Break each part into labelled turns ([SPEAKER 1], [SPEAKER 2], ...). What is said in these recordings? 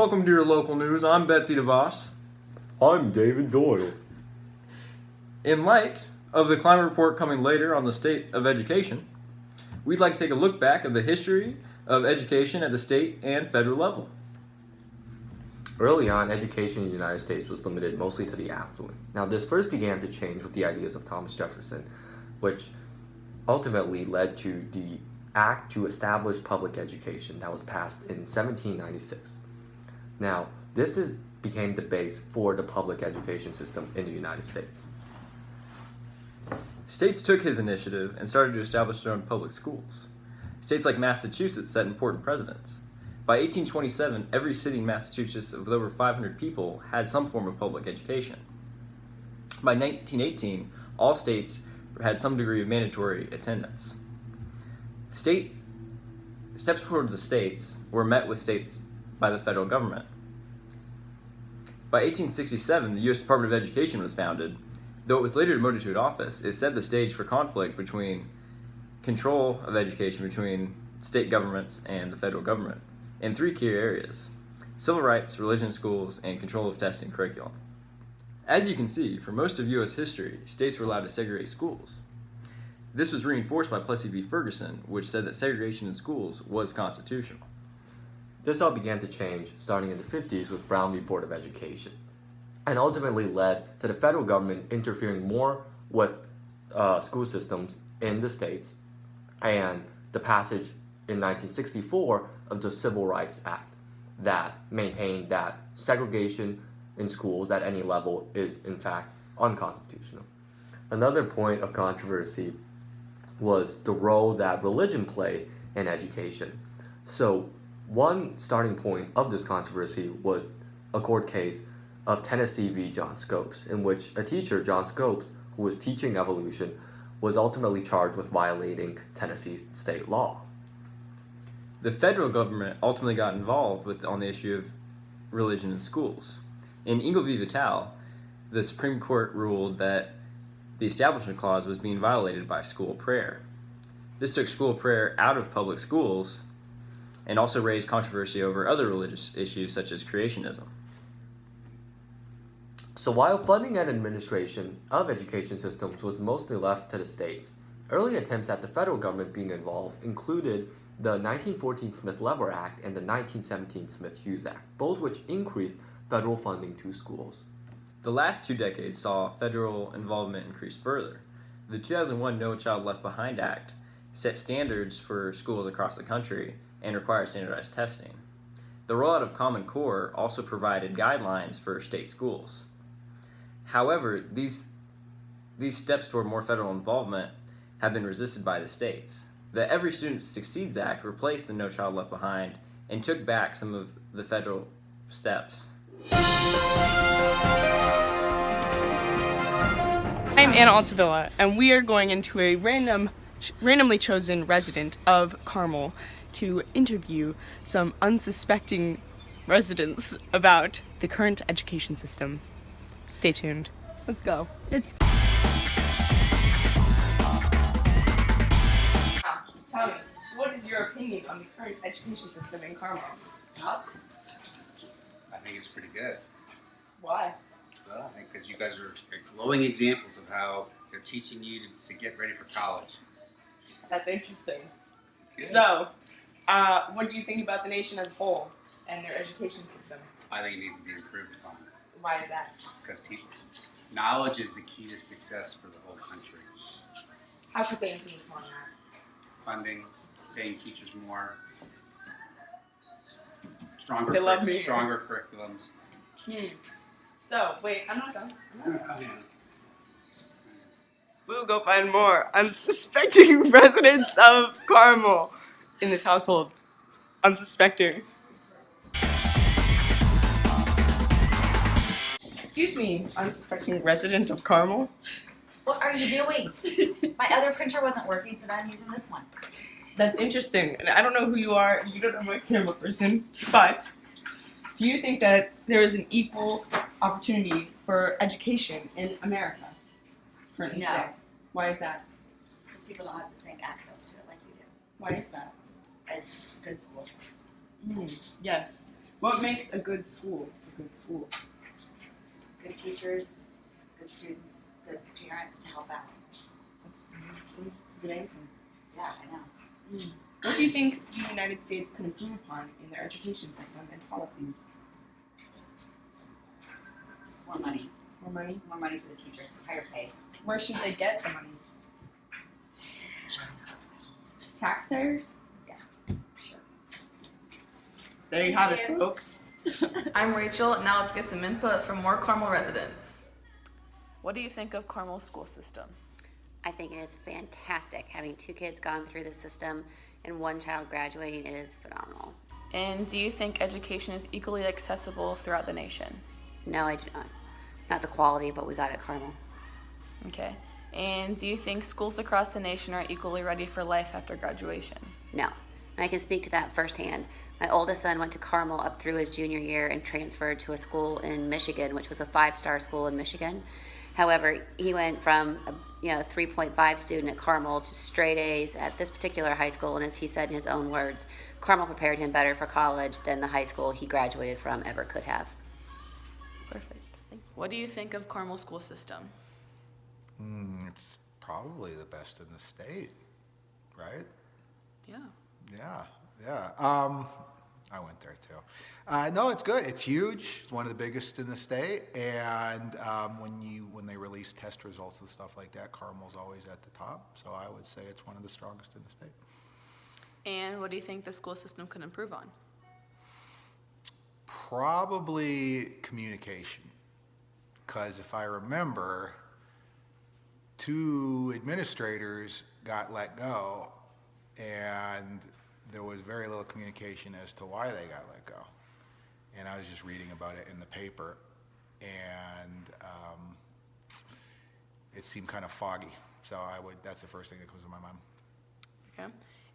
[SPEAKER 1] Welcome to your local news. I'm Betsy DeVos.
[SPEAKER 2] I'm David Doyle.
[SPEAKER 1] In light of the climate report coming later on the state of education, we'd like to take a look back at the history of education at the state and federal level.
[SPEAKER 2] Early on, education in the United States was limited mostly to the affluent. Now, this first began to change with the ideas of Thomas Jefferson, which ultimately led to the Act to Establish Public Education that was passed in 1796. Now, became the base for the public education system in the United States.
[SPEAKER 1] States took his initiative and started to establish their own public schools. States like Massachusetts set important precedents. By 1827, every city in Massachusetts with over 500 people had some form of public education. By 1918, all states had some degree of mandatory attendance. Steps toward the states were met with states by the federal government. By 1867, the U.S. Department of Education was founded. Though it was later demoted to an office, it set the stage for conflict between control of education between state governments and the federal government in three key areas: civil rights, religion schools, and control of testing curriculum. As you can see, for most of U.S. history, states were allowed to segregate schools. This was reinforced by Plessy v. Ferguson, which said that segregation in schools was constitutional.
[SPEAKER 2] This all began to change starting in the 50s with Brown v. Board of Education, and ultimately led to the federal government interfering more with school systems in the states and the passage in 1964 of the Civil Rights Act that maintained that segregation in schools at any level is in fact unconstitutional. Another point of controversy was the role that religion played in education. So one starting point of this controversy was a court case of Tennessee v. John Scopes, in which a teacher, John Scopes, who was teaching evolution, was ultimately charged with violating Tennessee's state law.
[SPEAKER 1] The federal government ultimately got involved on the issue of religion in schools. In Engle v. Vitale, the Supreme Court ruled that the Establishment Clause was being violated by school prayer. This took school prayer out of public schools and also raised controversy over other religious issues such as creationism.
[SPEAKER 2] So while funding and administration of education systems was mostly left to the states, early attempts at the federal government being involved included the 1914 Smith-Lever Act and the 1917 Smith-Hughes Act, both which increased federal funding to schools.
[SPEAKER 1] The last 2 decades saw federal involvement increase further. The 2001 No Child Left Behind Act set standards for schools across the country and required standardized testing. The rollout of Common Core also provided guidelines for state schools. However, these steps toward more federal involvement have been resisted by the states. The Every Student Succeeds Act replaced the No Child Left Behind and took back some of the federal steps.
[SPEAKER 3] I'm Anna Altavilla, and we are going into a randomly chosen resident of Carmel to interview some unsuspecting residents about the current education system. Stay tuned. Let's go. Tommy, what is your opinion on the current education system in Carmel? Thoughts?
[SPEAKER 4] I think it's pretty good.
[SPEAKER 3] Why?
[SPEAKER 4] Well, I think because you guys are glowing examples of how they're teaching you to get ready for college.
[SPEAKER 3] That's interesting.
[SPEAKER 4] Good.
[SPEAKER 3] So, what do you think about the nation as a whole and their education system?
[SPEAKER 4] I think it needs to be improved upon
[SPEAKER 3] Why is that?
[SPEAKER 4] because knowledge is the key to success for the whole country.
[SPEAKER 3] How could they improve upon that?
[SPEAKER 4] Funding, paying teachers more, stronger
[SPEAKER 3] They love me.
[SPEAKER 4] stronger curriculums.
[SPEAKER 3] So, wait, I'm not done. We'll go find more unsuspecting residents of Carmel in this household. Unsuspecting. Excuse me, unsuspecting resident of Carmel.
[SPEAKER 5] What are you doing? My other printer wasn't working, so now I'm using this one.
[SPEAKER 3] That's interesting. And I don't know who you are. You don't know my camera person. But do you think that there is an equal opportunity for education in America currently
[SPEAKER 5] No.
[SPEAKER 3] today? Why is that?
[SPEAKER 5] Because people don't have the same access to it like you do
[SPEAKER 3] Why is that?
[SPEAKER 5] as good schools.
[SPEAKER 3] Yes. What makes a good school a good school?
[SPEAKER 5] Good teachers, good students, good parents to help out.
[SPEAKER 3] That's a good answer.
[SPEAKER 5] Yeah, I know.
[SPEAKER 3] What do you think the United States could improve upon in their education system and policies?
[SPEAKER 5] More money.
[SPEAKER 3] More money?
[SPEAKER 5] More money for the teachers, higher pay.
[SPEAKER 3] Where should they get the money? Taxpayers?
[SPEAKER 5] Sure.
[SPEAKER 3] There you have it, folks.
[SPEAKER 6] I'm Rachel, and now let's get some input from more Carmel residents. What do you think of Carmel's school system?
[SPEAKER 7] I think it is fantastic. Having 2 kids gone through the system and 1 child graduating, it is phenomenal.
[SPEAKER 6] And do you think education is equally accessible throughout the nation?
[SPEAKER 7] No, I do not. Not the quality of what we got at Carmel.
[SPEAKER 6] Okay. And do you think schools across the nation are equally ready for life after graduation?
[SPEAKER 7] No. And I can speak to that firsthand. My oldest son went to Carmel up through his junior year and transferred to a school in Michigan, which was a 5-star school in Michigan. However, he went from a 3.5 student at Carmel to straight A's at this particular high school, and as he said in his own words, Carmel prepared him better for college than the high school he graduated from ever could have.
[SPEAKER 6] Perfect. What do you think of Carmel's school system?
[SPEAKER 8] It's probably the best in the state, right?
[SPEAKER 6] Yeah.
[SPEAKER 8] Yeah. I went there too. No, it's good. It's huge. It's one of the biggest in the state. And when they release test results and stuff like that, Carmel's always at the top. So I would say it's one of the strongest in the state.
[SPEAKER 6] And what do you think the school system could improve on?
[SPEAKER 8] Probably communication. Because if I remember, 2 administrators got let go, and there was very little communication as to why they got let go. And I was just reading about it in the paper, and it seemed kind of foggy. So that's the first thing that comes to my mind.
[SPEAKER 6] Okay.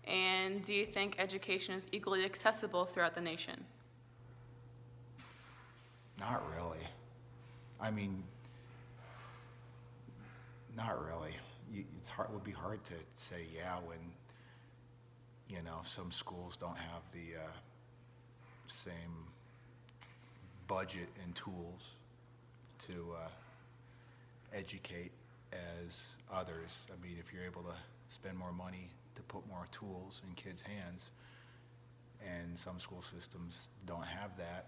[SPEAKER 6] And do you think education is equally accessible throughout the nation?
[SPEAKER 8] Not really. I mean, not really. It would be hard to say yeah when, some schools don't have the same budget and tools to educate as others. I mean, if you're able to spend more money to put more tools in kids' hands, and some school systems don't have that,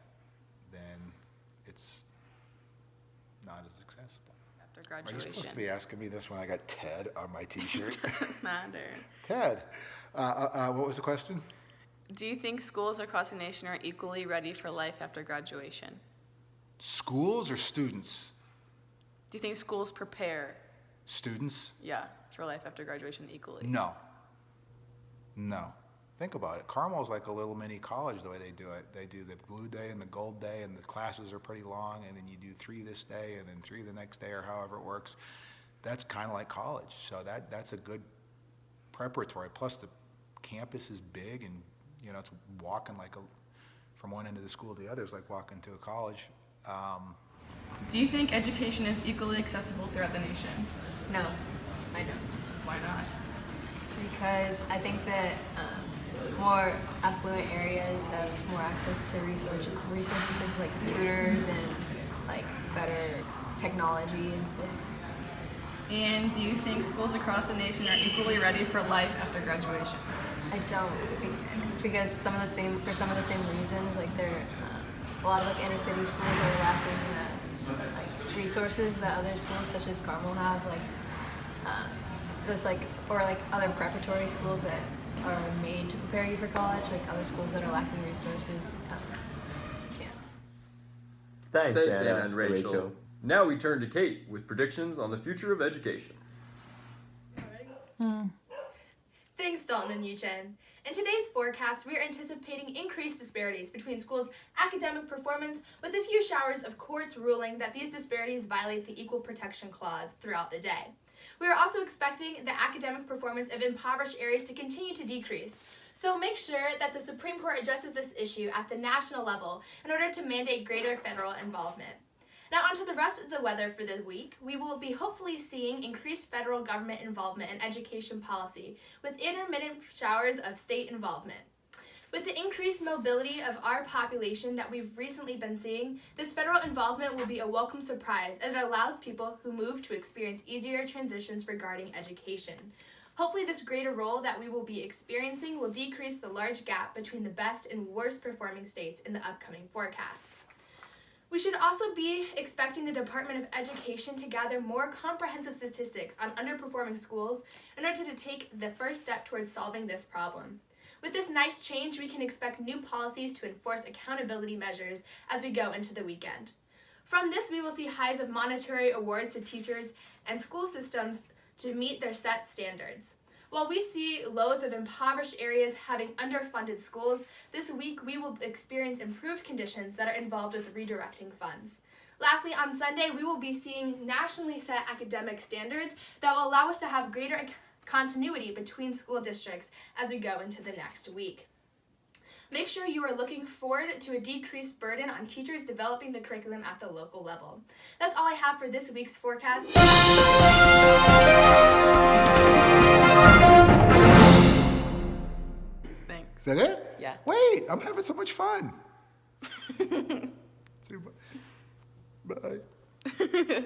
[SPEAKER 8] then it's not as accessible.
[SPEAKER 6] After
[SPEAKER 8] Are you
[SPEAKER 6] graduation.
[SPEAKER 8] supposed to be asking me this when I got Ted on my t-shirt?
[SPEAKER 6] Doesn't matter.
[SPEAKER 8] Ted, what was the question?
[SPEAKER 6] Do you think schools across the nation are equally ready for life after graduation?
[SPEAKER 8] Schools or students?
[SPEAKER 6] Do you think schools prepare,
[SPEAKER 8] Students?
[SPEAKER 6] for life after graduation equally?
[SPEAKER 8] No. Think about it. Carmel's like a little mini college the way they do it. They do the blue day and the gold day, and the classes are pretty long, and then you do 3 this day and then 3 the next day, or however it works. That's kind of like college. So that's a good preparatory. Plus the campus is big, and it's walking from one end of the school to the other is like walking to a college.
[SPEAKER 6] Do you think education is equally accessible throughout the nation?
[SPEAKER 9] No, I don't.
[SPEAKER 6] Why not?
[SPEAKER 9] Because I think that more affluent areas have more access to resources such as like tutors and like better technology and books.
[SPEAKER 6] And do you think schools across the nation are equally ready for life after graduation?
[SPEAKER 9] I don't, because for some of the same reasons, like a lot of like inner city schools are lacking like resources that other schools such as Carmel have, or other preparatory schools that are made to prepare you for college, like other schools that are lacking resources can't.
[SPEAKER 2] Thanks,
[SPEAKER 1] Thanks,
[SPEAKER 2] Anna,
[SPEAKER 1] Anna and Rachel. Now we turn to Kate with predictions on the future of education.
[SPEAKER 10] Thanks, Dalton and Yuchen. In today's forecast, we are anticipating increased disparities between schools' academic performance, with a few showers of courts ruling that these disparities violate the Equal Protection Clause throughout the day. We are also expecting the academic performance of impoverished areas to continue to decrease. So make sure that the Supreme Court addresses this issue at the national level in order to mandate greater federal involvement. Now on to the rest of the weather for the week. We will be hopefully seeing increased federal government involvement in education policy with intermittent showers of state involvement. With the increased mobility of our population that we've recently been seeing, this federal involvement will be a welcome surprise as it allows people who move to experience easier transitions regarding education. Hopefully, this greater role that we will be experiencing will decrease the large gap between the best and worst performing states in the upcoming forecasts. We should also be expecting the Department of Education to gather more comprehensive statistics on underperforming schools in order to take the first step towards solving this problem. With this nice change, we can expect new policies to enforce accountability measures as we go into the weekend. From this, we will see highs of monetary awards to teachers and school systems to meet their set standards. While we see lows of impoverished areas having underfunded schools, this week we will experience improved conditions that are involved with redirecting funds. Lastly, on Sunday, we will be seeing nationally set academic standards that will allow us to have greater continuity between school districts as we go into the next week. Make sure you are looking forward to a decreased burden on teachers developing the curriculum at the local level. That's all I have for this week's forecast.
[SPEAKER 6] Thanks.
[SPEAKER 8] Is that it?
[SPEAKER 6] Yeah.
[SPEAKER 8] Wait, I'm having so much fun. See you. Bye.